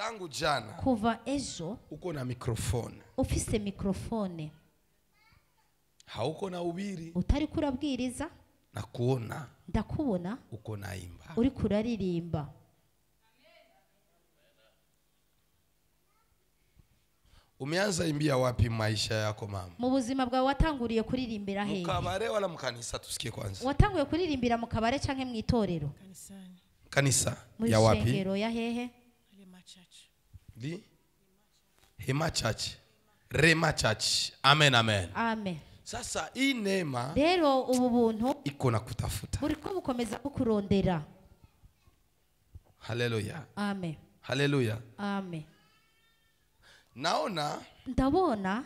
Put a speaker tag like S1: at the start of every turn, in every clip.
S1: tangu jana
S2: kuva ejo
S1: uko na mikrofone,
S2: ufise mikrofone,
S1: hauko na ubiri,
S2: utari kurabwiriza,
S1: na kuona
S2: ndakubona
S1: uko na imba,
S2: uri kuraririmba.
S1: Umeanza imbia wapi maisha yako mama?
S2: Mu buzima bwawe watanguriye kuririmbira hehe?
S1: Mukabare wala mukanisa? Tusikie kwanza.
S2: Watanguye kuririmbira mu kabare canke mu itorero?
S1: Kanisa ya wapi?
S2: Mushengero ya hehe?
S1: Hema Church. Rema Church. Amen, amen.
S2: Amen.
S1: Sasa hii neema
S2: rero ubu buntu
S1: iko na kutafuta.
S2: buriko bukomeza kukurondera.
S1: Haleluya.
S2: Amen.
S1: Haleluya.
S2: Amen.
S1: Naona
S2: ndabona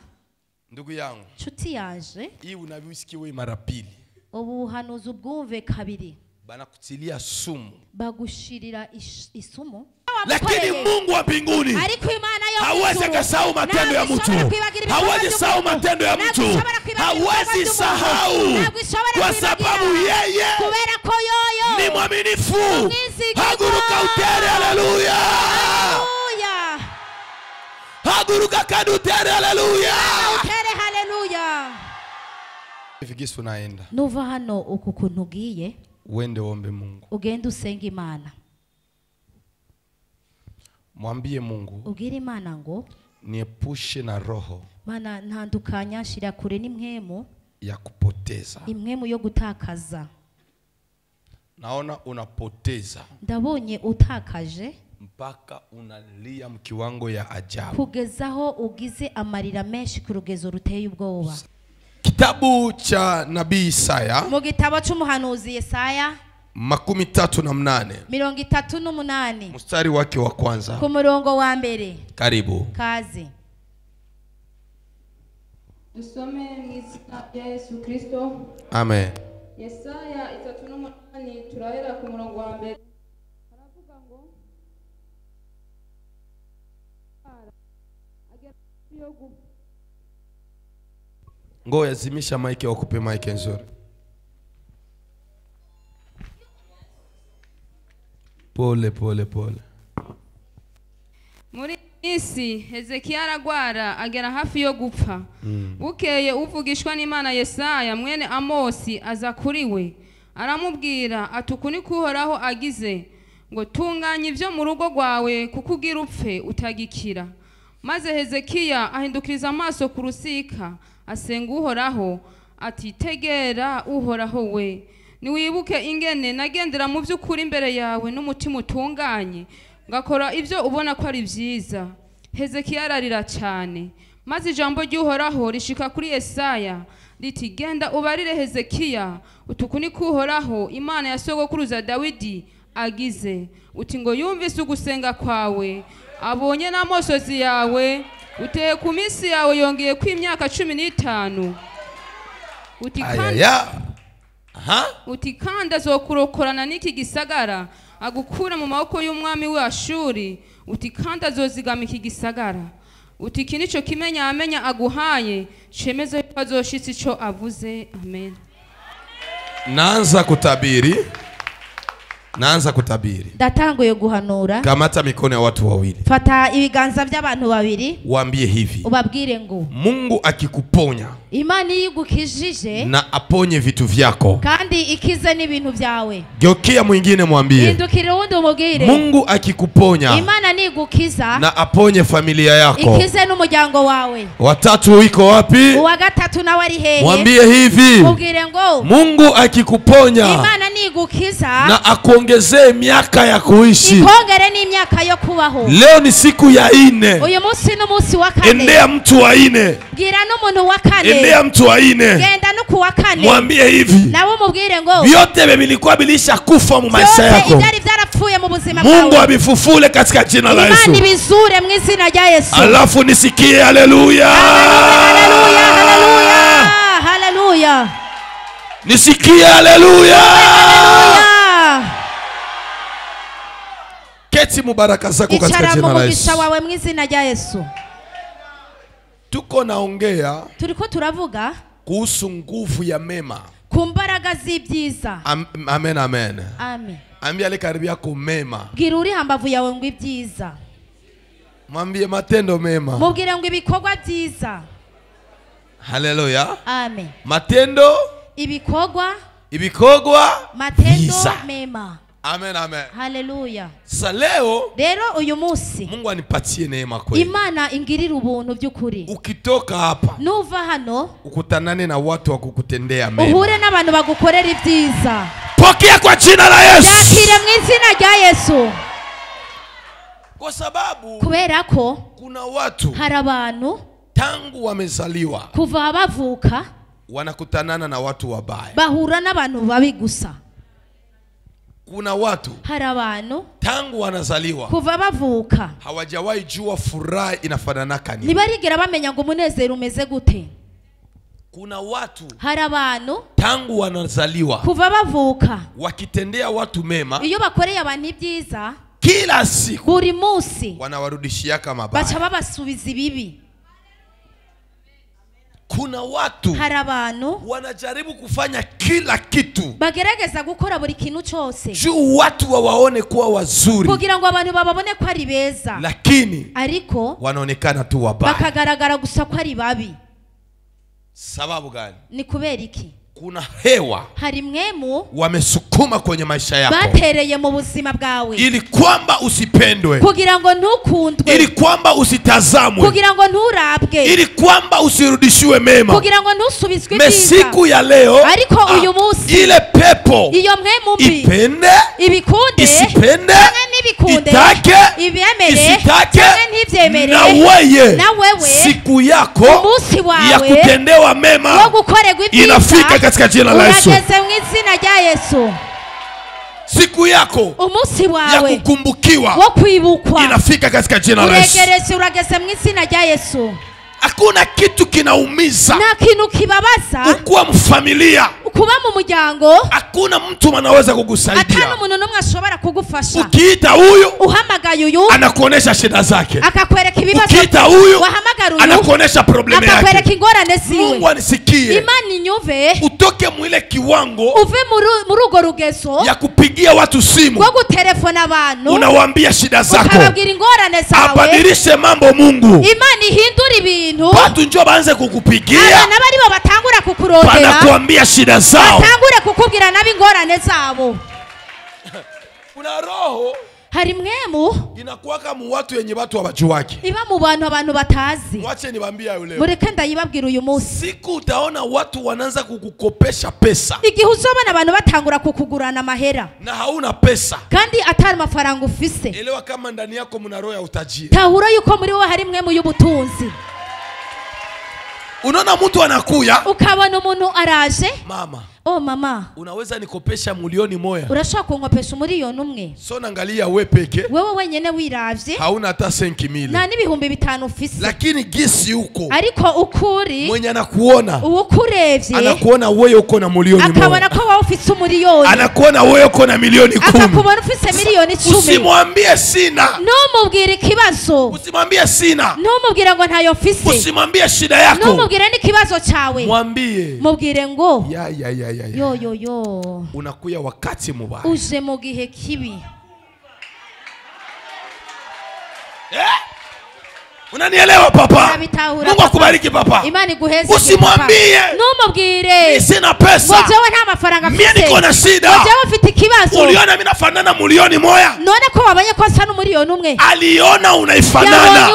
S1: ndugu yangu,
S2: nshuti yaje,
S1: hii unabisikiwe mara pili.
S2: ubu hanuza ubwumve kabiri.
S1: Bana kutilia sumu,
S2: bagushirira isumu,
S1: lakini Mungu wa mbinguni hawezi kusahau matendo ya mtu. Hawezi sahau matendo ya mtu. Hawezi sahau kwa sababu yeye ni mwaminifu. Haguruka utere, haleluya. Haguruka kadutere, haleluya.
S2: Utere, haleluya.
S1: Ifigisu naenda.
S2: Nuva hano uku kuntugiye,
S1: uende ombe Mungu.
S2: Ugende usenga Imana.
S1: Mwambie Mungu,
S2: ubwire Imana ngo
S1: niepushe na roho
S2: Mana ntandukanya, shira kure n'imwemu
S1: ya kupoteza.
S2: Imwemu yo gutakaza.
S1: Naona unapoteza.
S2: Ndabonye utakaje
S1: mpaka unalia mkiwango ya ajabu.
S2: Kugezaho ugize amarira menshi ku rugezo ruteye ubwoba.
S1: Kitabu cha nabii Isaya,
S2: mu gitabo cy'umuhanuzi Yesaya
S1: 38 mstari wake wa kwanza
S2: ku murongo wa mbere.
S1: Karibu.
S2: Kazi.
S3: Dusome mw'izina rya Yesu Kristo.
S1: Amen.
S3: Yesaya 38 turahera ku murongo wa mbere. Haravuga ngo
S1: Ngo yazimisha maiki, wakupe maiki nzuri. Pole pole pole.
S3: Muri isi Hezekiya aragwara agera hafi yo gupfa. Bukeye uvugishwa n'Imana Yesaya mwene Amosi aza kuri we, aramubwira atukuni kuhoraho agize ngo tunganya ivyo mu rugo rwawe kuko ugira upfe utagikira. Maze Hezekiya ahindukiriza amaso ku rusika, asenga Uhoraho ati tegera Uhoraho we, niwibuke ingene nagendera mu by'ukuri imbere yawe n'umutima utunganye, ngakora ivyo ubona ko ari vyiza. Hezekiya ararira cyane, maze ijambo ry'Uhoraho rishika kuri Yesaya riti genda ubarire Hezekiya utukuni kuhoraho Imana ya sogokuruza Dawidi agize uti ngo yumvise ugusenga kwawe, abonye n'amosozi yawe, uteye ku minsi yawe yongeye ku imyaka 15. Uti kandi azokurokorana n'iki gisagara agukura mu maboko y'umwami w'Ashuri. Uti kandi azozigama iki gisagara. Uti iki nico kimenya amenya aguhaye, cemeze ko azoshitsa ico avuze. Amen.
S1: Naanza kutabiri.
S2: Ndatanguye guhanura.
S1: Kamata mikono ya watu wawili.
S2: Fata ibiganza by'abantu babiri.
S1: Waambie hivi.
S2: Ubabwire ngo
S1: Mungu akikuponya,
S2: Imana yigukijije
S1: na aponye vitu vyako,
S2: kandi ikize n'ibintu byawe.
S1: Geukia mwingine mwambie.
S2: Indukire wundi umubwire.
S1: Mungu akikuponya,
S2: Imana nigukiza,
S1: na aponye familia yako.
S2: Ikize n'umuryango wawe.
S1: Watatu iko wapi?
S2: Uwa gatatu nawe ari hehe?
S1: Mwambie hivi.
S2: Mubwire ngo
S1: Mungu akikuponya,
S2: Imana nigukiza,
S1: na akuongezee miaka ya kuishi.
S2: Ikongere n'imyaka yo kubaho.
S1: Leo ni siku ya 4.
S2: Uyu munsi n'umunsi wa 4.
S1: Endea mtu wa 4.
S2: Gira n'umuntu wa 4.
S1: Endea mtu wa 4.
S2: Genda no ku wa 4.
S1: Mwambie hivi.
S2: Nawe mubwire ngo
S1: vyote vilikuwa bilisha kufa mu maisha yako,
S2: ibyari byarapfuye mu buzima bwawe,
S1: Mungu abifufule katika jina la Yesu.
S2: Imana ibizure mu izina rya Yesu.
S1: Alafu nisikie haleluya.
S2: Haleluya, haleluya, haleluya.
S1: Nisikie haleluya. Keti mubaraka zako katika jina la Yesu.
S2: Ichara wawe mu izina rya Yesu.
S1: Tuko naongea,
S2: turiko turavuga
S1: kuhusu nguvu ya mema,
S2: ku mbaraga z'ibyiza.
S1: Amen, amen.
S2: Amen.
S1: Ambia ale karibu yako mema.
S2: Gira uri hambavu yawe ngo ibyiza.
S1: Mwambie matendo mema.
S2: Mubwire ngo ibikorwa byiza.
S1: Haleluya.
S2: Amen.
S1: Matendo.
S2: Ibikorwa. Matendo mema.
S1: Amen, amen.
S2: Haleluya.
S1: Sasa leo
S2: uyu munsi
S1: Mungu anipatie neema kweli.
S2: Imana ingirira ubuntu by'ukuri.
S1: Ukitoka hapa
S2: nuva hano
S1: ukutanane na watu wa kukutendea mema.
S2: Uhure n'abantu bagukorera ibyiza.
S1: Pokea kwa jina la Yesu.
S2: Yakire mu izina rya Yesu.
S1: Kwa sababu
S2: kubera ko
S1: kuna watu
S2: hari abantu
S1: tangu wamezaliwa
S2: kuva bavuka
S1: wanakutanana na watu wabaya.
S2: Bahura n'abantu babi gusa.
S1: Kuna watu
S2: hari abantu
S1: tangu wanazaliwa
S2: kuva bavuka
S1: hawajawahi jua furaha inafanana nini.
S2: Nibarigera bamenya ngo umunezero umeze gute.
S1: Kuna watu
S2: hari abantu
S1: tangu wanazaliwa
S2: kuva bavuka
S1: wakitendea watu mema,
S2: iyo bakoreye abantu ibyiza
S1: kila siku
S2: buri munsi
S1: wanawarudishia kama mabaya,
S2: bacha babasubiza ibibi.
S1: Kuna watu
S2: hari abantu
S1: wanajaribu kufanya kila kitu
S2: bagerageza gukora buri kintu cyose
S1: juu watu wawaone kuwa wazuri,
S2: kugira ngo abantu bababone ko ari beza,
S1: lakini
S2: ariko
S1: wanaonekana tu wabaya,
S2: bakagaragara gusa ko ari babi.
S1: Sababu gani?
S2: Ni kubera iki?
S1: Kuna hewa
S2: hari mwemu
S1: wamesukuma kwenye maisha yako,
S2: batereye mu buzima bwawe,
S1: ili kwamba usipendwe,
S2: kugira ngo ntukundwe,
S1: ili kwamba usitazamwe,
S2: kugira ngo nturabwe,
S1: ili kwamba usirudishiwe mema,
S2: kugira ngo ntusubizwe
S1: byiza. Siku ya leo
S2: ariko uyu munsi
S1: ile pepo
S2: iyo mwemu mbi
S1: ipende
S2: ibikunde
S1: isipende
S2: n'ibikunde
S1: itake
S2: ibyemere
S1: isitake
S2: ntibyemere,
S1: na wewe siku yako ya kutendewa mema inafika katika jina la Yesu.
S2: Urageze mu izina rya Yesu.
S1: Siku yako
S2: umunsi wawe
S1: ya kukumbukiwa
S2: wo kwibukwa
S1: inafika katika jina la Yesu.
S2: Urageze mu izina rya Yesu.
S1: Hakuna kitu kinaumiza
S2: na kintu kibabaza
S1: ukuwa mfamilia,
S2: kuba mu muryango,
S1: hakuna mtu anaweza kukusaidia,
S2: atana umuntu numwe ashobora kugufasha.
S1: Ukiita huyu
S2: uhamagaye uyu
S1: anakuonesha shida zake,
S2: akakwereka ibibazo.
S1: Ukiita huyu
S2: wahamagara uyu
S1: anakuonesha problema yake,
S2: akakwereka ingorane ziwe.
S1: Mungu anisikie,
S2: Imani nyuve,
S1: utoke mwile kiwango
S2: uve muri ugo rugezo
S1: ya kupigia watu simu,
S2: wo gutelefona abantu,
S1: unawaambia shida zako,
S2: ukababwira ingorane zawe.
S1: Abadilishe mambo Mungu.
S2: Imani hindura ibintu,
S1: watu njoo baanze kukupigia,
S2: abana bari bo batangura kukurondera,
S1: banakuambia shida zao,
S2: batangure kukubwira nabi ingorane zabo.
S1: Kuna roho
S2: hari mwemu
S1: inakuwaka mu watu yenye watu hawajuwaki,
S2: iba mu bantu abantu batazi.
S1: Wache niwaambia yule,
S2: mureke ndayibabwira uyu munsi.
S1: Siku utaona watu wanaanza kukukopesha pesa,
S2: igihe uzobona abantu batangura kukugurana mahera
S1: na hauna pesa
S2: kandi atari mafaranga ufise,
S1: elewa kama ndani yako muna roho ya utajiri.
S2: Tahura yuko muri wowe hari mwemu y'ubutunzi.
S1: Unaona mtu anakuya,
S2: ukabona umuntu araje,
S1: mama,
S2: oh mama,
S1: unaweza nikopesha milioni moja?
S2: Urashaka kunkopesha miliyoni umwe?
S1: So naangalia wewe peke,
S2: wewe wenyene wiravye,
S1: hauna hata 5,000
S2: na n'ibihumbi 5 ufise,
S1: lakini gisi uko,
S2: ariko ukuri
S1: mwenye anakuona,
S2: ukurevye
S1: anakuona wewe uko na milioni moja,
S2: akabona ko wewe ufise umiliyoni,
S1: anakuona wewe uko na milioni 10,
S2: akakubona ufise miliyoni 10.
S1: Usimwambie sina,
S2: numubwire ikibazo,
S1: usimwambie sina,
S2: numubwire ngo ntayo ufise,
S1: usimwambie shida yako,
S2: numubwire n'ikibazo cyawe,
S1: mwambie,
S2: mubwire ngo
S1: ya
S2: yo
S1: unakuya wakati mubaya,
S2: uje mu gihe kibi.
S1: Unanielewa papa? Mungu akubariki papa.
S2: Imani iguheze.
S1: Usimwambie
S2: numubwire
S1: sina pesa,
S2: ngojewe nta mafaranga mfite,
S1: mimi niko na shida,
S2: ngojewe mfite ikibazo.
S1: Uliona mimi nafanana milioni moja?
S2: None ko wabanye ko asa n'umiliyoni umwe?
S1: Aliona unaifanana,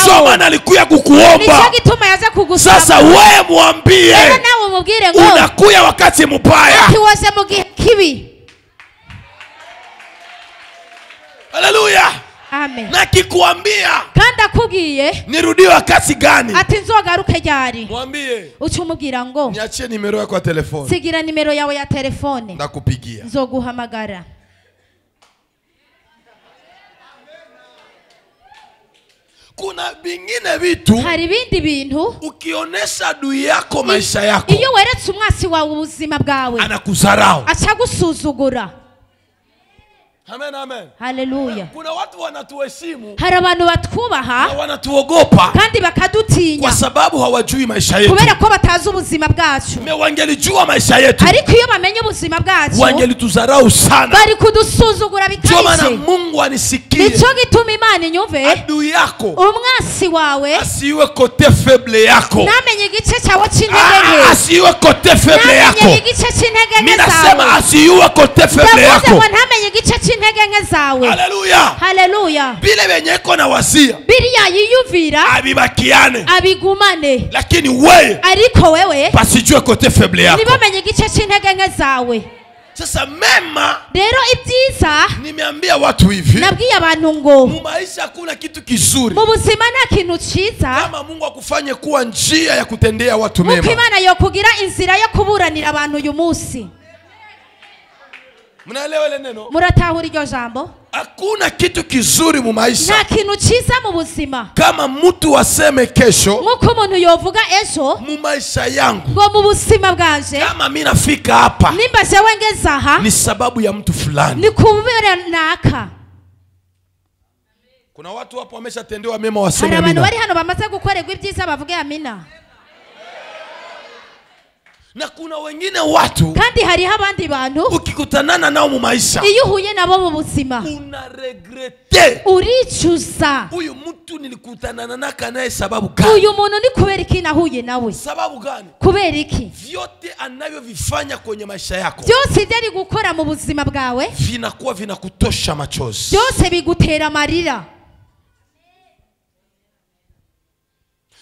S2: so
S1: maana alikuya kukuomba,
S2: nico gituma yaza kugusaba.
S1: Sasa wewe mwambie,
S2: nawe umubwire ngo
S1: unakuya wakati mbaya,
S2: kiwoze mu gihe kibi.
S1: Haleluya.
S2: Amen.
S1: Na kikuambia
S2: kandi akubwiye
S1: nirudi wakati gani,
S2: ati nzogaruke ryari,
S1: mwambie,
S2: ucumubwira ngo
S1: niachie nimero yako ya telefone,
S2: sigira nimero yawe ya telefone,
S1: ndakupigia,
S2: nzoguhamagara.
S1: Kuna bingine vitu,
S2: hari bindi bintu
S1: ukionesha adui yako maisha yako,
S2: iyo weretse umwasi wawe ubuzima bwawe,
S1: anakuzarau,
S2: acha gusuzugura.
S1: Amen, amen.
S2: Haleluya.
S1: Kuna watu wanatuheshimu,
S2: hari abantu batwubaha
S1: na wanatuogopa
S2: kandi bakadutinya
S1: kwa sababu hawajui maisha yetu.
S2: kubera ko batazi ubuzima bwacu.
S1: Me wangelijua maisha yetu,
S2: ariko iyo bamenye ubuzima bwacu
S1: wangelituzarau sana.
S2: bari kudusuzugura
S1: Ndio maana
S2: bikabije.
S1: Mungu anisikie.
S2: Nico gituma Imana inyumve
S1: Adui yako
S2: umwasi wawe
S1: asiwe kote faible yako.
S2: namenye igice cyawe cy'intege nke.
S1: Asiwe kote faible yako.
S2: namenye igice cy'intege nke
S1: Mimi
S2: zawe.
S1: nasema asiwe kote faible yako.
S2: Ndavuze ngo ntamenye igice cy'intege nke zawe.
S1: Haleluya.
S2: Haleluya.
S1: Bile benyeko na wasia
S2: biriya yiyumvira
S1: abibakiane,
S2: abigumane,
S1: lakini wewe
S2: ariko wewe
S1: pasijue kote faible yako.
S2: nibamenye igice cy'intege nke zawe.
S1: Sasa mema,
S2: rero ibyiza
S1: nimeambia watu hivi,
S2: nabwiye abantu ngo
S1: mu maisha hakuna kitu kizuri
S2: mu buzima nta kintu cyiza
S1: kama Mungu akufanye kuwa njia ya kutendea watu
S2: nk'uko
S1: mema.
S2: Imana yo kugira inzira yo kuburanira abantu uyu munsi.
S1: Mnaelewa ile neno?
S2: muratahura iryo jambo?
S1: Hakuna kitu kizuri mu maisha
S2: nta kintu cyiza mu buzima
S1: kama mtu aseme kesho,
S2: nk'uko umuntu yovuga ejo
S1: mu maisha yangu
S2: ngo mu buzima bwanje
S1: kama mimi nafika hapa
S2: nimba jewe ngeze aha
S1: ni sababu ya mtu fulani.
S2: ni kubera naka.
S1: Kuna watu hapo wameshatendewa mema,
S2: hari
S1: waseme
S2: abantu
S1: amina.
S2: bari hano bamaze gukorerwa ibyiza bavuge amina.
S1: Na kuna wengine watu
S2: kandi hariho abandi bantu
S1: ukikutanana nao mu maisha
S2: iyo uhuye nabo mu buzima
S1: unaregrete,
S2: uricuza.
S1: huyu mtu nilikutanana naka naye sababu gani?
S2: uyu muntu ni kubera iki nahuye nawe?
S1: Sababu gani?
S2: kubera iki?
S1: Vyote anavyovifanya kwenye maisha yako
S2: byose ibyo ari gukora mu buzima bwawe
S1: vinakuwa vinakutosha machozi.
S2: byose bigutera amarira.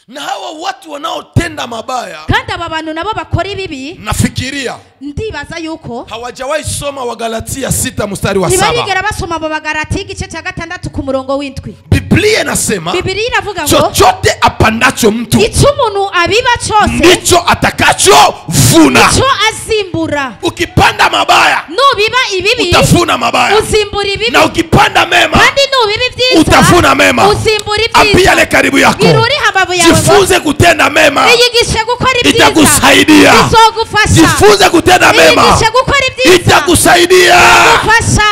S1: Na hawa watu wanaotenda mabaya,
S2: kandi aba bantu nabo bakora ibibi,
S1: nafikiria
S2: ndibaza yuko
S1: hawajawahi soma Wagalatia 6 mstari wa 7.
S2: ntibarigera basoma mu Bagalati igice cya 6 ku murongo w'7.
S1: Biblia inasema
S2: Biblia iravuga ngo
S1: chochote apandacho mtu
S2: icyo umuntu abiba cyose
S1: ndicho atakachovuna.
S2: icyo azimbura.
S1: Ukipanda mabaya
S2: nubiba ibibi
S1: utavuna mabaya,
S2: uzimbura ibibi,
S1: na ukipanda mema
S2: kandi nubiba ibyiza
S1: utavuna mema.
S2: uzimbura
S1: Ambia
S2: ibyiza.
S1: le karibu yako,
S2: Iruri hababu yawe ngo
S1: jifunze kutenda mema,
S2: iyigishe gukora ibyiza
S1: itakusaidia.
S2: bizogufasha.
S1: Jifunze kutenda mema,
S2: iyigishe gukora ibyiza
S1: itakusaidia.
S2: bizogufasha.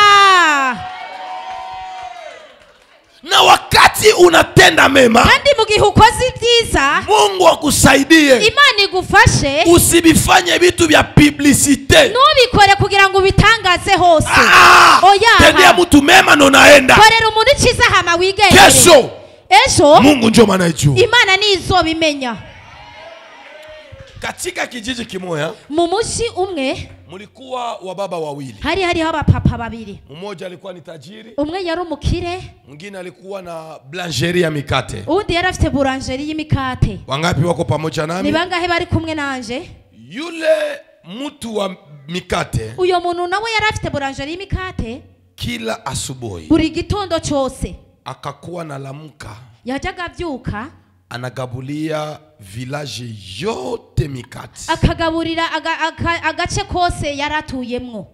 S1: Na wakati unatenda mema,
S2: kandi mu gihe ukoze ibyiza
S1: Mungu akusaidie.
S2: Imana igufashe,
S1: Usibifanye vitu vya publicite.
S2: nubikore kugira ngo ubitangaze hose. Oya,
S1: Tendea mtu mema na unaenda.
S2: korera umuntu icyiza hama wigendere.
S1: Kesho
S2: ejo
S1: Mungu ndio anayejua.
S2: Imana ni izobimenya.
S1: Katika kijiji kimoja
S2: mu mushi umwe
S1: mulikuwa wababa wawili.
S2: hariho abapapa babiri.
S1: Mmoja alikuwa ni tajiri,
S2: umwe yari umukire,
S1: mwingine alikuwa na blancherie ya mikate.
S2: undi yari afite boulangerie y'imikate.
S1: Wangapi wako pamoja nami?
S2: ni bangahe bari kumwe nanje?
S1: Yule mtu wa mikate
S2: uyo muntu nawe yari afite boulangerie y'imikate.
S1: kila asubuhi
S2: buri gitondo cyose
S1: akakuwa na lamuka,
S2: yajyaga abyuka
S1: anagabulia village yote mikate.
S2: akagaburira agace kose yaratuyemwo.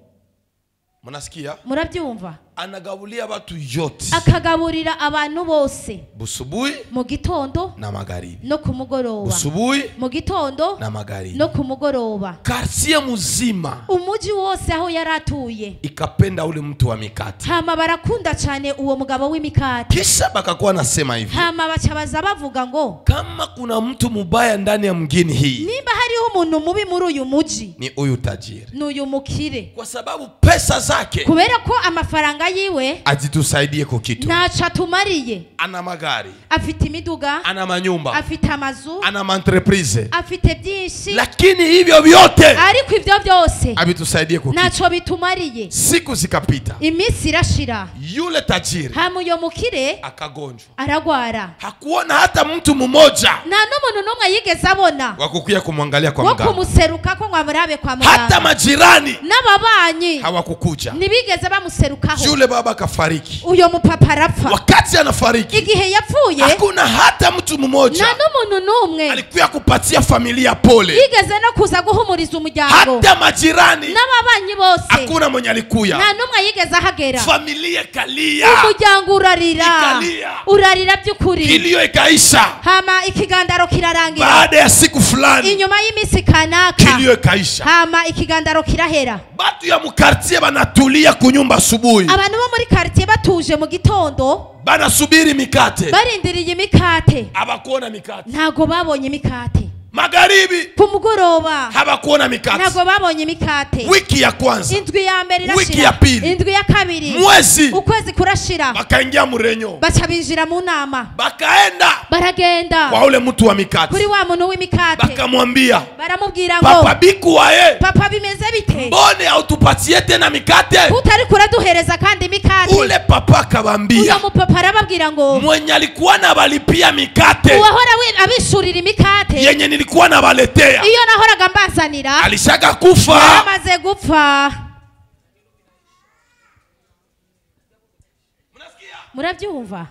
S1: Mnasikia?
S2: murabyumva?
S1: Anagabulia watu yote,
S2: akagaburira abantu bose
S1: busubuhi
S2: mu gitondo
S1: na magharibi,
S2: no ku mugoroba.
S1: busubuhi
S2: mu gitondo
S1: na magharibi.
S2: no ku mugoroba.
S1: Kartie muzima
S2: umuji wose aho yaratuye
S1: ikapenda ule mtu wa mikate.
S2: hama barakunda cyane uwo mugabo w'imikate.
S1: Kisha bakakuwa nasema hivi,
S2: hama bacabaza bavuga ngo
S1: kama kuna mtu mubaya ndani ya mgini hii,
S2: nimba hariho umuntu mubi muri uyu muji
S1: ni uyu tajiri,
S2: ni uyu mukire,
S1: kwa sababu pesa zake
S2: kubera ko amafaranga yiwe
S1: azitusaidie kwa kitu.
S2: ntaco atumariye.
S1: Ana magari,
S2: afite imiduga,
S1: ana manyumba,
S2: afite amazu,
S1: ana maentreprise,
S2: afite byinshi,
S1: lakini hivyo vyote
S2: ariko ivyo byose
S1: avitusaidie kwa kitu.
S2: ntaco bitumariye.
S1: Siku zikapita,
S2: iminsi irashira,
S1: yule tajiri
S2: hama uyo mukire
S1: akagonjwa.
S2: aragwara.
S1: Hakuona hata mtu mmoja
S2: nta n'umuntu n'umwe yigeze abona
S1: wa kukuya kumwangalia kwa
S2: wo
S1: mganga.
S2: kumuseruka ko ngo amurabe kwa
S1: Hata
S2: muganga.
S1: majirani
S2: n'ababanyi
S1: hawakukuja.
S2: ntibigeze bamuserukaho.
S1: Yule baba kafariki.
S2: uyo mupapa arapfa.
S1: Wakati anafariki,
S2: igihe yapfuye
S1: hakuna hata mtu mmoja
S2: nta n'umuntu n'umwe
S1: alikuya kupatia familia pole.
S2: yigeze no kuza guhumuriza umuryango.
S1: Hata majirani
S2: n'ababanyi bose
S1: hakuna mwenye alikuya.
S2: nta n'umwe yigeze ahagera.
S1: Familia kalia,
S2: umuryango urarira,
S1: ikalia,
S2: urarira by'ukuri.
S1: kilio ikaisha.
S2: hama ikigandaro kirarangira.
S1: Baada ya siku fulani,
S2: inyuma y'iminsi y'imisi kanaka
S1: kilio ikaisha.
S2: hama ikigandaro kirahera.
S1: Batu ya mukartie banatulia kunyumba asubuhi,
S2: abantu bo muri quartier batuje mu gitondo
S1: banasubiri mikate,
S2: barindiriye imikate,
S1: abakuona mikate.
S2: ntago babonye imikate.
S1: Magharibi
S2: ku mugoroba
S1: habakuona mikate.
S2: ntago babonye imikate.
S1: Wiki ya kwanza,
S2: indwi ya mbere irashira,
S1: wiki ya pili,
S2: indwi ya kabiri,
S1: mwezi,
S2: ukwezi kurashira,
S1: bakaingia murenyo,
S2: baca binjira mu nama,
S1: bakaenda
S2: baragenda
S1: kwa ule mtu wa mikate,
S2: kuri wa muntu w'imikate,
S1: bakamwambia
S2: baramubwira ngo
S1: papa biku wae,
S2: papa bimeze bite,
S1: mbone hautupatie tena mikate?
S2: utari kuraduhereza kandi imikate.
S1: Ule papa akabambia,
S2: uyo mupapa arababwira ngo
S1: mwenye alikuwa na balipia mikate
S2: uwahora abishurira imikate
S1: yenye nilikuwa na baletea,
S2: iyo nahoraga mbazanira,
S1: alishaka kufa.
S2: yaramaze gupfa. Murabyumva?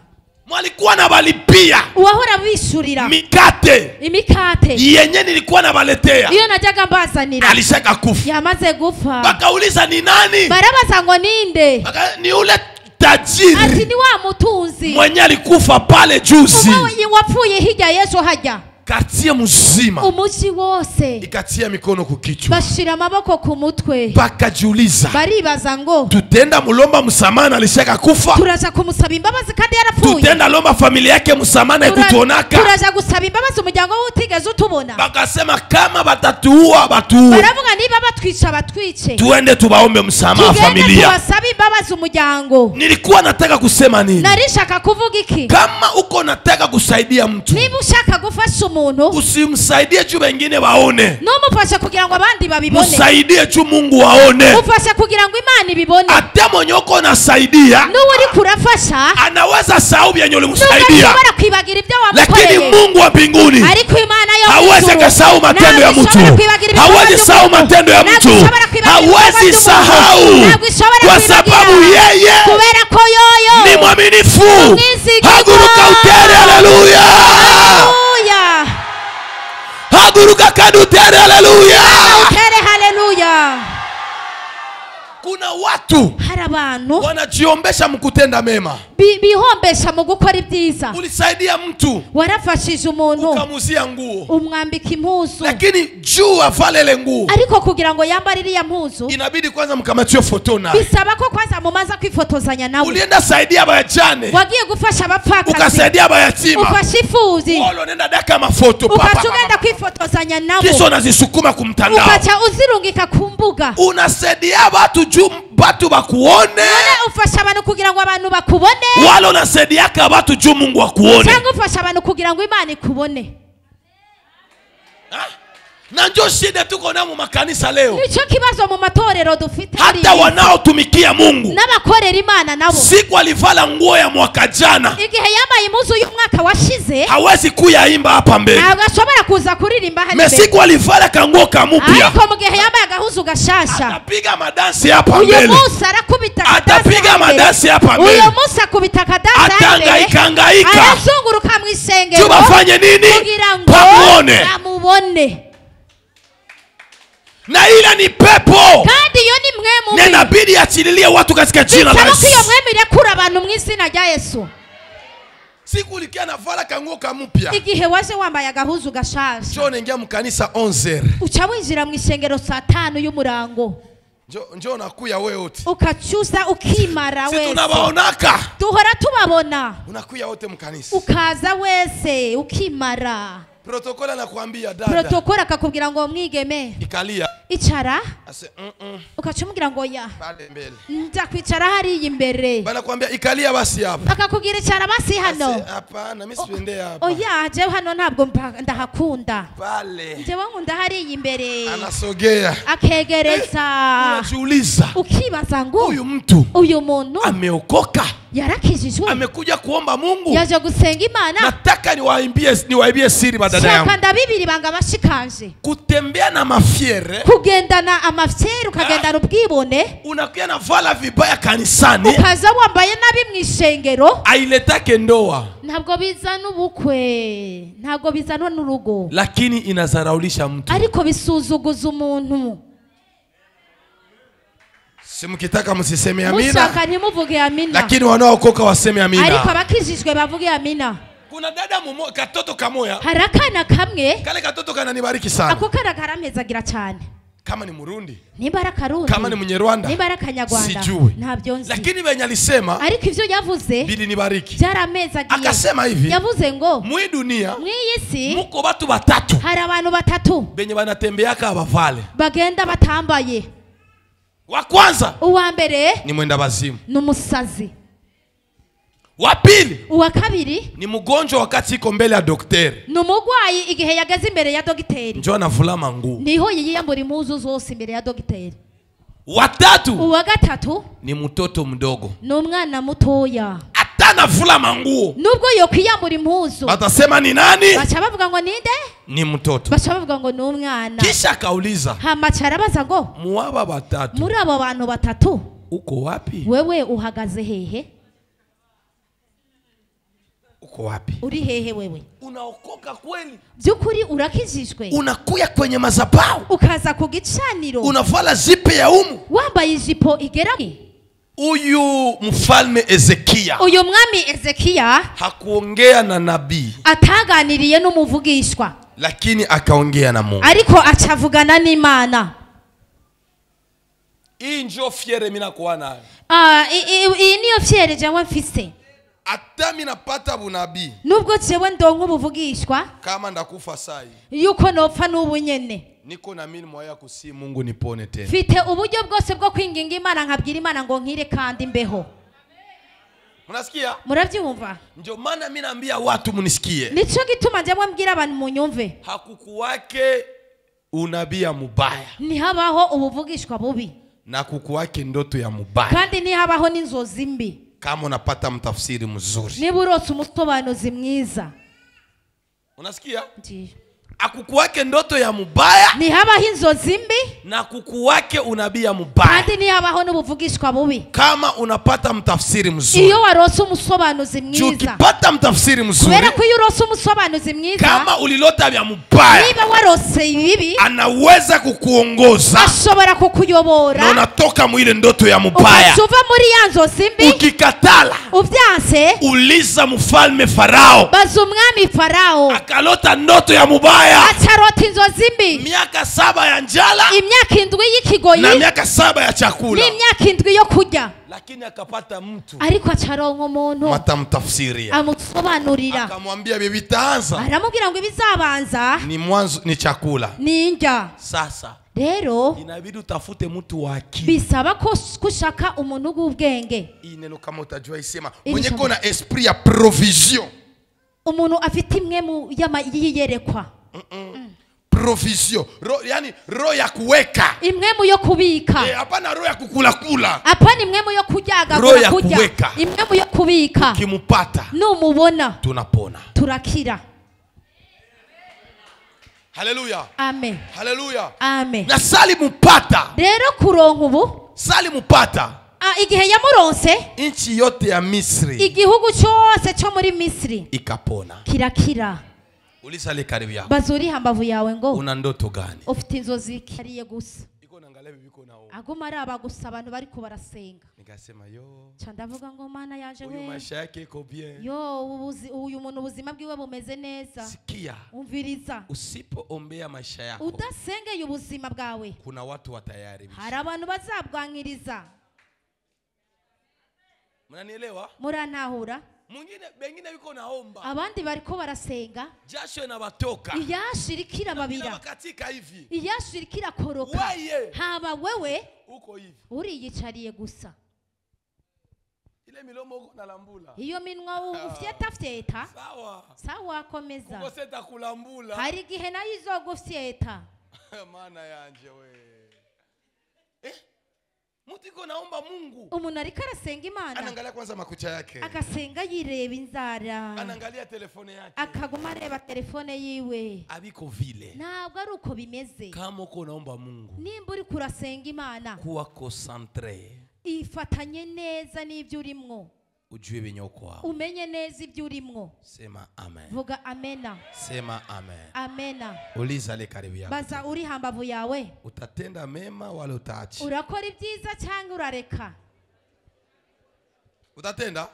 S1: Mwalikuwa na balipia
S2: uwahora bishurira
S1: mikate
S2: imikate
S1: yenye nilikuwa na baletea,
S2: iyo najyaga mbazanira,
S1: alishaka kufa.
S2: yamaze gupfa.
S1: Bakauliza ni nani?
S2: Barabaza ngo ninde?
S1: Ni ule
S2: ati
S1: tajiri
S2: ni wa mutunzi
S1: mwenye alikufa pale juzi.
S2: umwe wapfuye hirya yesu hajya.
S1: Kartie mzima
S2: umuji wose
S1: ikatia mikono kukichwa,
S2: bashira amaboko ku mutwe,
S1: bakajiuliza
S2: baribaza ngo
S1: tutenda mulomba msamana alishaka kufa,
S2: turaja kumusaba imbabazi kandi yarapfuye,
S1: tutenda lomba familia yake msamana ikutonaka.
S2: turaja gusaba imbabazi umuryango we utigeze utubona.
S1: Bakasema kama batatuua batuue,
S2: baravuga niba batwica batwice,
S1: tuende tubaombe msamaha
S2: tugende
S1: familia.
S2: tubasabe imbabazi umuryango.
S1: Nilikuwa nataka kusema nini?
S2: narishaka kuvuga iki?
S1: Kama uko nataka kusaidia mtu,
S2: niba ushaka gufasha umuntu
S1: usimsaidie tu wengine waone,
S2: numufasha kugira ngo abandi babibone,
S1: msaidie tu Mungu waone.
S2: ufasha kugira ngo Imana ibibone.
S1: Hata mwenye uko nasaidia
S2: n'uri kurafasha
S1: anaweza sahau vyenye ulimsaidia,
S2: ntashobora kwibagira ibyo
S1: lakini
S2: wamukoreye,
S1: Mungu wa mbinguni
S2: ariko Imana yo
S1: hawezi kasahau matendo ya mtu, hawezi sahau matendo ya mtu, hawezi sahau, kwa sababu yeye
S2: kubera ko yoyo
S1: ni mwaminifu. Haguruka utere, haleluya!
S2: Haleluya!
S1: Haguruka kadutere, haleluya!
S2: Utere haleluya!
S1: Kuna watu
S2: hari abantu
S1: wanajiombesha mkutenda mema.
S2: bihombesha mu gukora ibyiza.
S1: Ulisaidia mtu,
S2: warafashije umuntu,
S1: ukamuzia nguo,
S2: umwambika impuzu,
S1: lakini juu avale ile nguo,
S2: ariko kugira ngo yambare iriya mpuzu
S1: inabidi kwanza mkamatie foto naye,
S2: bisaba ko kwanza mumaza kwifotozanya nawe.
S1: ulienda saidia abayajane,
S2: wagiye gufasha abapfakazi,
S1: ukasaidia abayatima,
S2: ufasha ifuzi,
S1: wolo nenda daka mafoto
S2: ukacugenda kwifotozanya nabo,
S1: kisha unazisukuma kumtandao,
S2: ukacha uzirungika ku mbuga.
S1: unasaidia watu juu batu bakuone,
S2: none ufasha abantu kugira ngo abantu bakubone,
S1: wala unasaidiaka watu juu Mungu akuone,
S2: cyangwa ufasha abantu kugira ngo Imana ikubone.
S1: na ndio shida tuko na mu makanisa leo.
S2: Nicyo kibazo mu matorero dufite,
S1: Hata wanaotumikia Mungu
S2: n'abakorera Imana nabo,
S1: siku alivala nguo ya mwaka jana,
S2: igihe yambaye impuzu y'umwaka washize,
S1: hawezi kuyaimba hapa mbele.
S2: ntabwo ashobora kuza kuririmba hari
S1: mbele. Siku alivala kanguo kamupya,
S2: ariko mu gihe yambaye agahuzu gashasha,
S1: atapiga madansi hapa
S2: uyu
S1: mbele,
S2: munsi arakubita
S1: atapiga madansi hapa mbele,
S2: uyu munsi akubita akadansi,
S1: atangaika
S2: arazunguruka mu isengero,
S1: bafanye nini?
S2: kugira ngo bamubone.
S1: Na ile ni pepo,
S2: kandi iyo ni mwe
S1: na inabidi achililie watu katika jina la Yesu.
S2: Iyo mwe mirekura abantu mu izina rya Yesu.
S1: Siku ulikia navala kanguo kamupya,
S2: igihe waje wambaye agahuzu gashasha,
S1: njoo naingia mkanisa 11h,
S2: uca winjira mu isengero saa 5 y'umurango,
S1: njoo nakuya wewe wote,
S2: ukachusa ukimara wese.
S1: tunabaonaka,
S2: duhora tubabona,
S1: unakuya wote mkanisa,
S2: ukaza wese ukimara.
S1: Protokoli anakuambia dada,
S2: protokoli akakubwira ngo mwigeme
S1: ikalia,
S2: icara,
S1: ase
S2: ukacumubwira ngo ya
S1: pale mbele,
S2: nja kwicara hari imbere,
S1: banakuambia ikalia basi hapa,
S2: akakubwira icara basi hano.
S1: Hapana, mimi siende hapa.
S2: Oya, je hano ntabwo ndahakunda,
S1: pale
S2: jewe nkunda hari imbere.
S1: Anasogea,
S2: akegereza,
S1: unajiuliza,
S2: ukibaza ngo uyu muntu
S1: ameokoka,
S2: yarakijijwe,
S1: amekuja kuomba Mungu,
S2: yaje gusenga Imana.
S1: Nataka niwaibie siri badada yangu.
S2: Shaka ndabibiri banga bashikanje,
S1: kutembea na mafiere,
S2: kugendana amafyeri, ukagendana ubwibone,
S1: unakuya na vala vibaya kanisani,
S2: ukaza wambaye nabi mu ishengero,
S1: ailetake ndoa,
S2: ntabwo bizana ubukwe, ntabwo bizana n'urugo,
S1: lakini inazaraulisha mtu,
S2: ariko bisuzuguza umuntu.
S1: Simukitaka msiseme amina,
S2: mushaka ntimuvuge amina,
S1: lakini wanaokoka waseme amina.
S2: ariko abakijijwe bavuge amina.
S1: kuna dada mumo katoto kamoya
S2: harakana kamwe
S1: kale katoto kananibariki sana
S2: ako karagarampezagira cyane
S1: kama ni Murundi
S2: nimbara karundi
S1: kama ni Munyarwanda
S2: nimbara Kanyarwanda
S1: sijui
S2: ntabyo nzi
S1: lakini benye alisema
S2: ariko ivyo yavuze
S1: bili nibariki
S2: byaramezagiye
S1: akasema hivi
S2: yavuze ngo
S1: mwi dunia
S2: mwiyisi
S1: muko batu batatu
S2: hari abantu batatu
S1: benye banatembeaka abavale
S2: bagenda batambaye
S1: wa kwanza
S2: uwa mbere
S1: ni mwenda bazimu
S2: numusazi
S1: wa pili
S2: uwa kabiri
S1: ni mgonjwa wakati iko mbele ya daktari
S2: numugwayi igihe yageze imbere ya dogiteri
S1: njoo anavula manguo
S2: niho yiyambura impuzu zose imbere ya dogiteri
S1: watatu
S2: uwa gatatu
S1: ni mtoto mdogo
S2: numwana mutoya
S1: atanavula manguo
S2: nubwo yo kwiyambura impuzu
S1: batasema ni nani
S2: bacha bavuga ngo ninde
S1: ni mtoto
S2: bacha bavuga ngo numwana
S1: kisha akauliza
S2: hamacara baza ngo
S1: muaba batatu
S2: muri abo bantu batatu
S1: uko wapi
S2: wewe uhagaze hehe
S1: uko wapi
S2: uri hehe wewe
S1: unaokoka kweli
S2: byukuri urakijijwe
S1: unakuya kwenye mazabao
S2: ukaza ku gicaniro
S1: unavala zipe ya umu
S2: wambaye ijipo igera
S1: uyu mfalme Ezekia
S2: uyu mwami Ezekia
S1: hakuongea na nabii
S2: ataganiriye n'umuvugishwa
S1: lakini akaongea na Mungu
S2: ariko acavugana n'Imana
S1: hii njoo fiere mimi nakuwa nayo
S2: iyi niyo fiere jawe mfise
S1: ata mimi napata bunabii
S2: nubwo jewe ndonka ubuvugishwa
S1: kama ndakufa sai
S2: yuko nopfa n'ubu nyene
S1: niko na mimi moya kusi Mungu nipone tena
S2: fite uburyo bwose bwo kwinginga Imana nkabwira Imana ngo nkire kandi mbeho
S1: mnasikia
S2: murabyumva
S1: ndio maana mimi naambia watu munisikie
S2: nico gituma njye mbwira abantu munyumve
S1: hakukuwake unabii mubaya
S2: ni habaho ubuvugishwa bubi
S1: na kukuwake ndoto ya mubaya
S2: kandi ni habaho n'inzozi mbi
S1: kama unapata mtafsiri mzuri
S2: niba urose umusobanuzi mwiza
S1: unasikia
S2: ndiyo
S1: akukuwake ndoto ya mubaya
S2: ni habaho inzozi mbi
S1: na kukuwake unabii mubaya
S2: kandi ni habaho n'ubuvugishwa bubi
S1: kama unapata mtafsiri mzuri
S2: iyo warose umusobanuzi mwiza
S1: ukipata mtafsiri mzuri
S2: kubera ko iyo urose umusobanuzi mwiza
S1: kama ulilota vya mubaya
S2: niba warose ibibi
S1: anaweza kukuongoza
S2: ashobora kukuyobora
S1: na unatoka mwile ndoto ya mubaya
S2: uva muri ya nzozi mbi
S1: ukikatala
S2: uvyanse
S1: uliza mfalme Farao
S2: baza umwami Farao
S1: akalota ndoto ya mubaya
S2: atarota inzozi mbi
S1: miaka 7 ya njala
S2: imyaka 7 y'ikigoyi
S1: na miaka 7 ya chakula
S2: n'imyaka 7 yo kurya
S1: lakini akapata mtu
S2: ariko acaronka umuntu
S1: matamtafsiria
S2: amusobanurira
S1: akamwambia bibi taanza
S2: aramubwira ngo ibizabanza
S1: ni mwanzo ni chakula
S2: ninja
S1: sasa
S2: rero
S1: inabidi utafute mtu wa akili
S2: bisaba ko kushaka umuntu w'ubwenge
S1: hii neno kama utajua isema mwenye kona esprit ya provision
S2: umuntu afite imwe mu yiyerekwa
S1: provision yani roho ya kuweka
S2: imwe mu yo kubika
S1: hapana roho ya kukula kula
S2: hapana imwe mu yo kujyaga
S1: kurya
S2: imwe mu yo kubika
S1: kimupata
S2: numubona
S1: tunapona
S2: turakira
S1: haleluya
S2: amen
S1: haleluya
S2: amen
S1: na sali mupata
S2: rero kuronka ubu
S1: sali mupata
S2: igihe yamuronse
S1: inchi yote ya Misri
S2: igihugu cyose cyo muri Misri
S1: ikapona
S2: kirakira
S1: ulisale karibu yako
S2: bazuri hambavu yawe ngo
S1: una ndoto gani
S2: ufite inzozi kariye gusa
S1: iko nangalia bibiko nao
S2: aguma araba gusa abantu bari ko barasenga
S1: nikasema yo
S2: candavuga ngo Mana yaje we
S1: uyu maisha yake iko bien
S2: yo uyu muntu ubuzima bwiwe bumeze neza
S1: sikia
S2: umviriza
S1: usipoombea maisha yako
S2: udasengeye ubuzima bwawe
S1: kuna watu watayaribisha
S2: hari abantu bazabwankiriza
S1: mnanielewa
S2: murantahura
S1: mwingine bengine biko naomba
S2: abandi bariko barasenga
S1: jasho inabatoka
S2: iyashirikira babira
S1: katika hivi
S2: iyashirikira koroka haba wewe
S1: uko hivi
S2: uriyicariye gusa
S1: ile milomo uko nalambula
S2: iyo minwa ufyeta sawa komeza
S1: uko seta kulambula
S2: hari igihe nayo izogufyeta
S1: maana yanje we mutiko naomba Mungu
S2: umuntu ariko arasenga Imana
S1: anaangalia kwanza makucha yake
S2: akasenga yireba inzara
S1: anaangalia telefone yake
S2: akaguma areba telefone yiwe
S1: abiko vile
S2: ntabwo ari uko bimeze
S1: kama uko naomba Mungu
S2: nimba uri kurasenga Imana
S1: kuwa concentré
S2: ifatanye neza n'ibyo urimwo
S1: ujue binyoko wao
S2: umenye neza ibyo urimwo
S1: sema amen
S2: vuga amena
S1: sema amen
S2: amena
S1: uliza le karibu yako
S2: baza uri hambavu yawe
S1: utatenda mema wala utaacha
S2: urakora ibyiza cyangwa urareka
S1: utatenda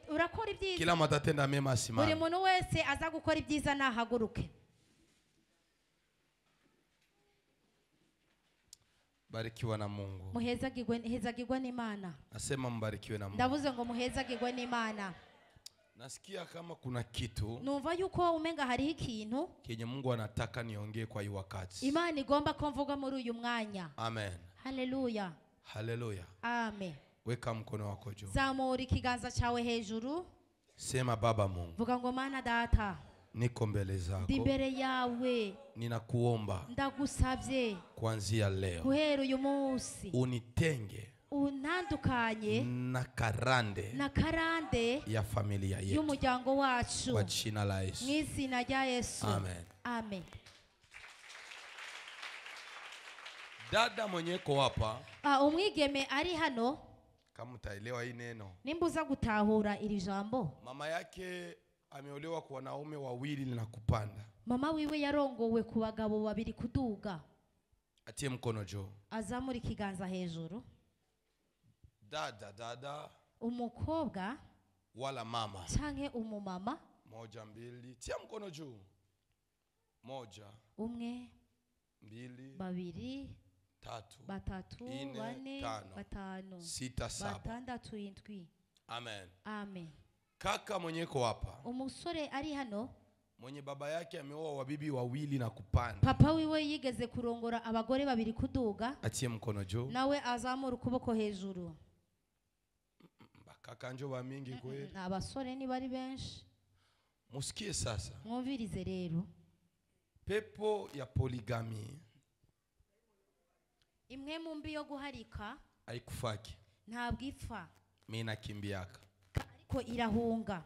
S2: urakora ibyiza.
S1: Kila mtu atenda mema asimame.
S2: Buri muntu wese aza gukora ibyiza nahaguruke.
S1: Barikiwa na Mungu.
S2: Muhezagirwe n'Imana.
S1: Nasema mbarikiwe na Mungu.
S2: Ndavuze ngo muhezagirwe n'Imana.
S1: Nasikia kama kuna kitu.
S2: Numva yuko umenga hari ikintu
S1: Kenye Mungu anataka niongee kwa hii wakati.
S2: Imana igomba ko mvuga muri uyu mwanya.
S1: Amen.
S2: Haleluya.
S1: Haleluya.
S2: Amen.
S1: Weka mkono wako juu.
S2: Zamura ikiganza cyawe hejuru.
S1: Sema Baba Mungu.
S2: Vuga ngo Mana data.
S1: Niko mbele zako.
S2: Ndi mbere yawe.
S1: Ninakuomba.
S2: Ndagusabye.
S1: Kuanzia leo.
S2: Guhera uyu munsi.
S1: Unitenge.
S2: Unandukanye
S1: na karande ya familia yetu
S2: y'umuryango wacu
S1: kwa jina la Yesu.
S2: Mw'izina rya Yesu.
S1: Amen.
S2: Amen.
S1: Dada mwenyeko hapa.
S2: Umwigeme ari hano.
S1: Kama utaelewa hii neno.
S2: Nimbuza gutahura iri jambo.
S1: Mama yake ameolewa kwa wanaume wawili na kupanda.
S2: Mama wiwe yarongowe ku bagabo babiri kuduga.
S1: Atie mkono juu.
S2: Azamura ikiganza hejuru.
S1: Dada
S2: umukobwa
S1: wala mama
S2: canke umumama
S1: moja mbili tia mkono juu moja
S2: umwe
S1: mbili
S2: babiri
S1: tatu
S2: batatu bane batanu
S1: sita saba
S2: batandatu indwi.
S1: Amen.
S2: Amen.
S1: Kaka mwenyeko hapa
S2: umusore ari hano
S1: mwenye baba yake ameoa wabibi wawili na kupanda.
S2: Papa wiwe yigeze kurongora abagore babiri kuduga.
S1: Atie mkono juu.
S2: Nawe azamura ukuboko hejuru.
S1: Kaka njo ba mingi kweli.
S2: Abasore ni bari benshi.
S1: Musikie sasa.
S2: Mwumvirize rero.
S1: Pepo ya poligami.
S2: Imwe mu mbi yo guharika.
S1: Haikufaki.
S2: Ntabwo ipfa.
S1: Mimi nakimbiaka.
S2: Ariko irahunga.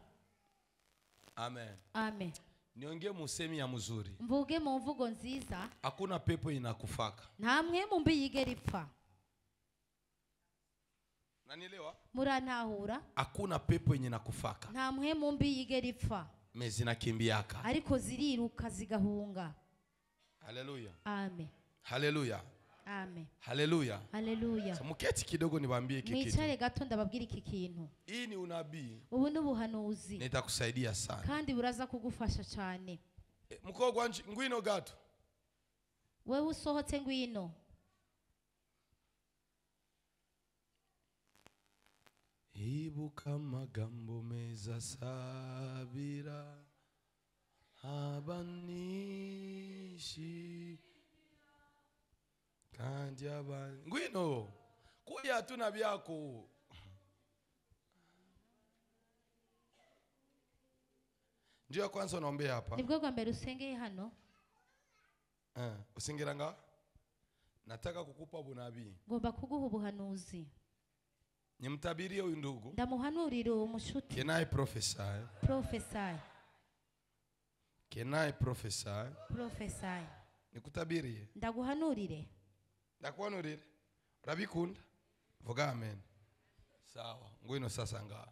S1: Amen.
S2: Amen.
S1: Niongee musemi ya mzuri.
S2: Mvuge mu mvugo nziza.
S1: Hakuna pepo inakufaka.
S2: Nta mwe mu mbi yigera ipfa.
S1: Nanielewa?
S2: Murantahura?
S1: Hakuna pepo yenye nakufaka.
S2: Nta mwe mu mbi yigera ipfa.
S1: Mezinakimbiaka.
S2: Ariko ziriruka zigahunga.
S1: Haleluya.
S2: Amen.
S1: Haleluya.
S2: Amen.
S1: Haleluya.
S2: Haleluya.
S1: Muketi kidogo nibambie iki kitu.
S2: Mwicare gato ndababwira iki kintu.
S1: Hii ni unabii.
S2: Ubu n'ubuhanuzi.
S1: Nitakusaidia sana.
S2: Kandi buraza kugufasha cyane.
S1: Mukogwa ngwino gato.
S2: Wewe usohotse ngwino.
S1: Ibuka amagambo meza sabira abanishi kandi abandi ngwino kuya tuna byako ndio kwanza unaombea hapa.
S2: Nibwo gwa mbere usengeye hano.
S1: Usengera nga nataka kukupa bunabii.
S2: Ngomba kuguha ubuhanuzi.
S1: Nimtabirie huyu ndugu.
S2: Ndamuhanurira umushuti.
S1: Can I prophesy?
S2: Prophesy.
S1: Can I prophesy?
S2: Prophesy.
S1: Nikutabirie.
S2: Ndaguhanurire.
S1: Ndakuhanurire. Urabikunda? Vuga amen. Sawa. Ngwino sasa nga.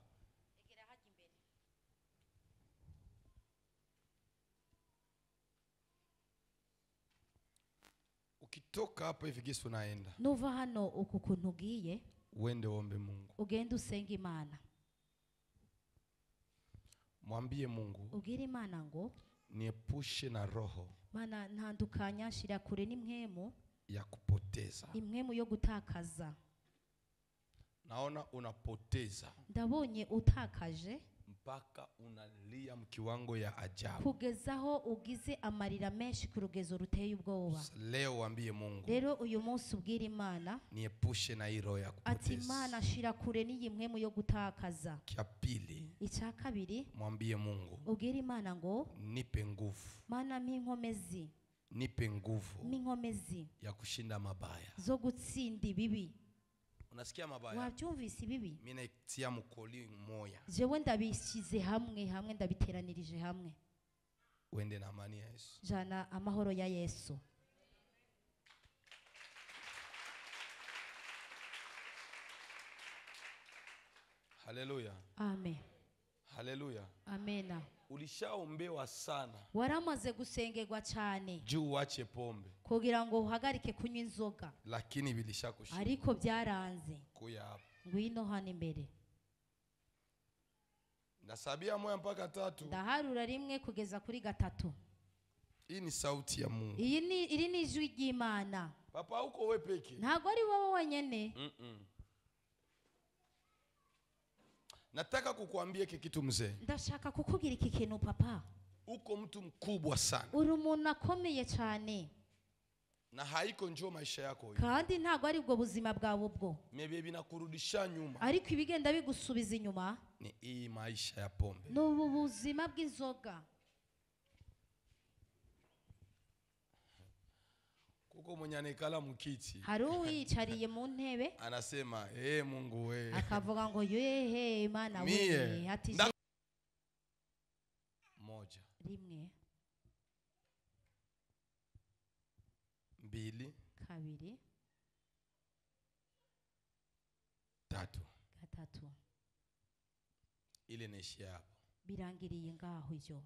S1: Ukitoka hapa hivi gisi unaenda.
S2: Nuva hano uku kuntu ugiye.
S1: Uende ombe Mungu.
S2: Ugende usenga Imana.
S1: Mwambie Mungu.
S2: Ubwire Imana ngo
S1: niepushe na roho.
S2: Mana ntandukanya shira kure n'imwemu
S1: ya kupoteza.
S2: Imwemu yo gutakaza.
S1: Naona unapoteza.
S2: Ndabonye utakaje.
S1: Mpaka unalia mkiwango ya ajabu.
S2: Kugezaho ugize amarira menshi ku rugezo ruteye ubwoba.
S1: Leo waambie Mungu.
S2: Rero uyu munsi ubwire Imana.
S1: Niepushe na hilo ya kupoteza.
S2: Ati Imana shira kure n'iyimwemu yo gutakaza.
S1: Kia pili.
S2: Icya kabiri.
S1: Mwambie Mungu.
S2: Ubwire Imana ngo.
S1: Nipe nguvu.
S2: Mana minkomezi.
S1: Nipe nguvu.
S2: Minkomezi.
S1: Ya kushinda mabaya.
S2: Zo gutsinda ibibi.
S1: Unasikia mabaya?
S2: Wabyumvise ibibi?
S1: Mimi natia mukoli moya.
S2: Jewe ndabishyize hamwe ndabiteranirije hamwe.
S1: Uende na amani ya Yesu.
S2: Jana amahoro ya Yesu.
S1: Haleluya.
S2: Amen.
S1: Haleluya.
S2: Amena.
S1: Ulishaombewa sana.
S2: Waramaze gusengerwa cyane.
S1: Juu wache pombe.
S2: Kugira ngo uhagarike kunywa inzoga.
S1: Lakini bilishakushinda.
S2: Ariko byaranze.
S1: Kuya hapa.
S2: Ngwino hano imbere.
S1: Ndasabia moja mpaka 3.
S2: Ndaharura rimwe kugeza kuri 3.
S1: Hii ni sauti ya Mungu.
S2: Iri ni ijwi ry'Imana.
S1: Papa uko wewe peke.
S2: Ntago ari wowe wenyene.
S1: Nataka kukuambia kitu mzee.
S2: Ndashaka kukubwira iki kintu papa.
S1: Uko mtu mkubwa sana.
S2: Uri umuntu akomeye cyane.
S1: Na haiko njoo maisha yako hiyo.
S2: Kandi ntago ari bwo buzima bwawe ubwo.
S1: Mebe binakurudisha nyuma.
S2: Ariko ibigenda bigusubiza inyuma.
S1: Ni hii maisha ya pombe.
S2: N'ubu buzima bw'inzoga.
S1: Kuko mwenye anekala mukiti.
S2: Hari uwicariye mu ntebe.
S1: Anasema, Mungu we.
S2: Akavuga ngo yehe Imana we. Ati
S1: moja.
S2: Rimwe.
S1: 2.
S2: 2.
S1: 3.
S2: 3.
S1: Ile neshia hapo.
S2: Birangiriye ngaho ivyo.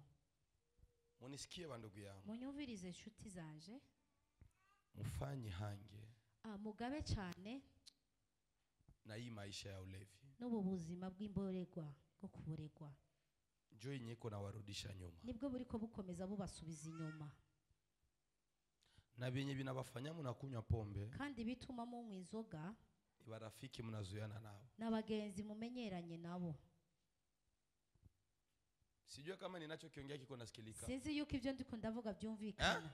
S1: Munisikie bandugu yangu.
S2: Munyumvirize inshuti zanje.
S1: Mufanye hange.
S2: Mugabe cyane.
S1: Na hii maisha ya ulevi.
S2: N'ubu buzima bw'imboregwa bwo kuboregwa.
S1: Njoo inyeko na warudisha nyuma.
S2: Nibwo buriko bukomeza bubasubiza inyuma.
S1: Na benye binabafanya munakunywa pombe.
S2: Kandi bituma mu inzoga.
S1: Ni barafiki mnazoeana nao.
S2: N'abagenzi mumenyeranye nabo.
S1: Sijua kama ninachokiongea kiko nasikilika.
S2: Sinzi yuko ivyo ndiko ndavuga byumvikana.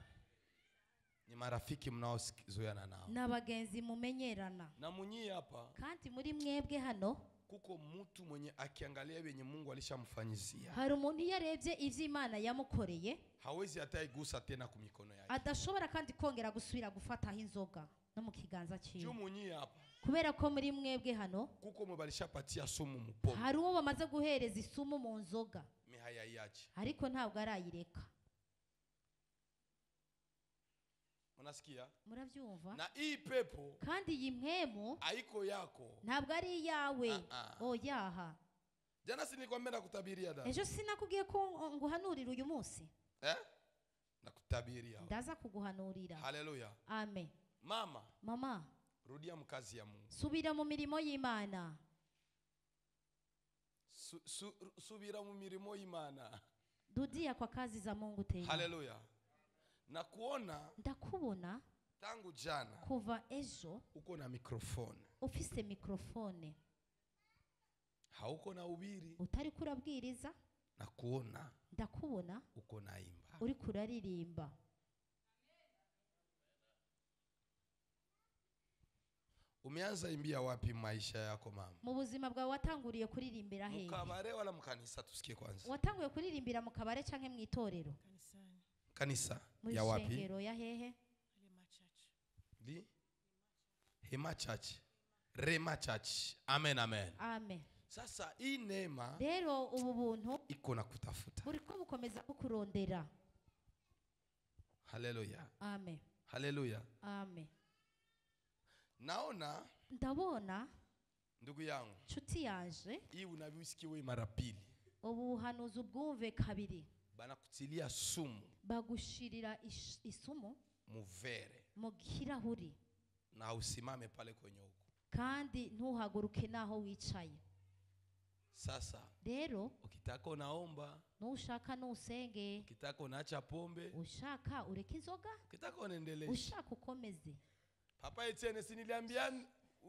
S1: Ni marafiki mnaozoeana nao.
S2: N'abagenzi mumenyerana.
S1: Na munyi hapa.
S2: Kandi muri mwebwe hano
S1: kuko mtu mwenye akiangalia benye Mungu alishamfanyizia.
S2: Hari umuntu yarebye ivyo Imana yamukoreye.
S1: Hawezi hata igusa tena ku mikono yake.
S2: Adashobora kandi kongera gusubira gufata inzoga no mu kiganza cyiwe.
S1: Cyo munyi hapa.
S2: Kubera ko muri mwebwe hano
S1: kuko mubalishapatia sumu mu pombe.
S2: Hari uwo bamaze guhereza isumu mu nzoga.
S1: Mihaya yachi.
S2: Ariko ntabwo arayireka.
S1: Unasikia?
S2: Muravyumva?
S1: Na hii pepo
S2: kandi iyi mpemu
S1: haiko yako.
S2: Ntabwo ari yawe. Yaha.
S1: Jana sinikwambia nakutabiria dada.
S2: Ejo sinakubwiye ko nguhanurira uyu munsi.
S1: Nakutabiria.
S2: Ndaza kuguhanurira.
S1: Haleluya.
S2: Amen.
S1: Mama. Rudia mkazi ya Mungu.
S2: Subira mu mirimo y'Imana.
S1: Subira mu mirimo y'Imana.
S2: Rudia kwa kazi za Mungu tena.
S1: Haleluya. Na kuona
S2: ndakubona
S1: tangu jana
S2: kuva ejo
S1: uko na mikrofone.
S2: Ufise mikrofone.
S1: Hauko na ubiri.
S2: Utari kurabwiriza.
S1: Na kuona
S2: ndakubona
S1: uko na imba.
S2: Uri kuraririmba.
S1: Umeanza imbia wapi maisha yako mama?
S2: Mu buzima bwawe watanguriye kuririmbira hehe?
S1: Mukabare wala mukanisa tusikie kwanza.
S2: Watanguye kuririmbira mu kabare canke mu itorero?
S1: Kanisa ya wapi?
S2: Mushengero ya hehe?
S1: Hema Church. Rema Church. Amen, amen.
S2: Amen.
S1: Sasa hii neema
S2: rero ubu buntu
S1: iko na kutafuta.
S2: Buriko bukomeza kukurondera.
S1: Haleluya.
S2: Amen.
S1: Haleluya.
S2: Amen.
S1: Ndabona ndugu yangu
S2: nshuti yaje
S1: hii unabisikiwe mara pili.
S2: Ubu hanuza ubwumve kabiri.
S1: Banakutilia sumu.
S2: Bagushirira isumu
S1: muvere
S2: mu kirahuri.
S1: Na usimame pale kwenye huko.
S2: Kandi ntuhaguruke naho wicaye.
S1: Sasa
S2: rero
S1: ukitaka unaomba,
S2: nushaka nusenge,
S1: ukitaka unaacha pombe,
S2: ushaka ureke inzoga,
S1: ukitaka unaendelea,
S2: ushaka ukomeze.
S1: Papa Etienne siniliambia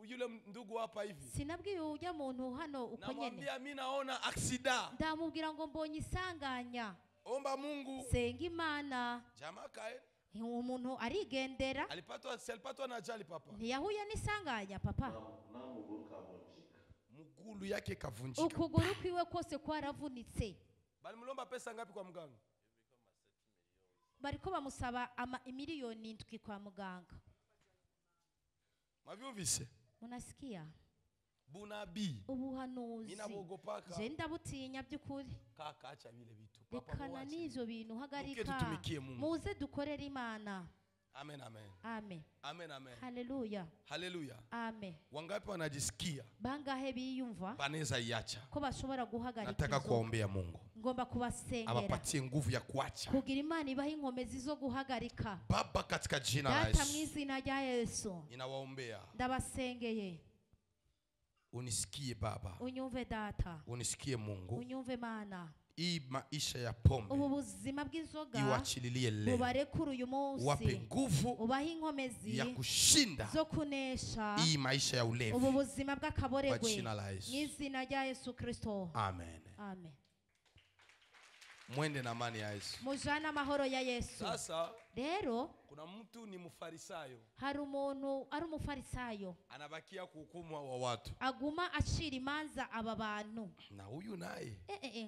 S1: yule ndugu hapa hivi.
S2: Sinabwiye ujya muntu hano uko nyene.
S1: Namwambia mimi naona accident.
S2: Ndamubwira ngo mbonye isanganya.
S1: Omba Mungu.
S2: Senga Imana.
S1: Jamaa kae.
S2: Umuntu arigendera.
S1: Alipatwa na ajali papa.
S2: Ntiyahuye n'isanganya papa.
S1: Mugulu yake kavunjika.
S2: Ukuguru kwiwe kose kwaravunitse.
S1: Balimulomba pesa ngapi kwa mganga?
S2: Bariko bamusaba miliyoni 7 kwa muganga.
S1: Mavyumvise?
S2: Munasikia?
S1: Bunabii.
S2: Ubuhanuzi.
S1: Mina bogopaka.
S2: Je ndabutinya byukuri.
S1: Kaka acha bile vitu.
S2: Papa rekana n'ivyo bintu hagarika. Muze dukorera Imana.
S1: Amen, amen.
S2: Amen.
S1: Amen, amen.
S2: Haleluya.
S1: Haleluya.
S2: Amen.
S1: Wangapi wanajisikia?
S2: Bangahe biyumva?
S1: Baneza iacha.
S2: Ko bashobora guhagarika.
S1: Nataka kuombea Mungu.
S2: Ngomba kubasengera.
S1: Abapatie nguvu ya kuacha.
S2: Kugira Imana ibaha inkomezi zo guhagarika.
S1: Baba katika jina la Yesu.
S2: Data mwizina rya Yesu.
S1: Ninawaombea.
S2: Ndabasengeye.
S1: unisikie Baba,
S2: unyumve Data,
S1: unisikie Mungu,
S2: unyumve Mana.
S1: Hii maisha ya pombe
S2: ubu buzima bw'inzoga
S1: iwachililie leo,
S2: bubarekure uyu munsi,
S1: wape nguvu
S2: ubahe inkomezi
S1: ya kushinda
S2: zo kunesha
S1: hii maisha ya ulevi
S2: ubu buzima bw'akaboregwe
S1: kwa jina la Yesu.
S2: n'izina rya Yesu Kristo.
S1: Amen.
S2: Amen.
S1: Mwende na amani ya Yesu.
S2: Mujana amahoro ya Yesu.
S1: Sasa
S2: rero
S1: kuna mtu ni mfarisayo,
S2: hari umuntu ari umufarisayo
S1: anabakia kuhukumu wa watu,
S2: aguma acira imanza aba bantu,
S1: na huyu naye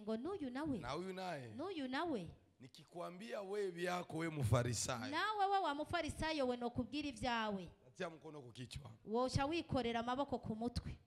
S2: ngo n'uyu nawe,
S1: na huyu naye,
S2: n'uyu nawe.
S1: Nikikwambia wewe byako wewe mfarisayo,
S2: nawe wa mufarisayo we no kubwira ibyawe,
S1: atia mkono kukichwa,
S2: wocha wikorera amaboko ku mutwe.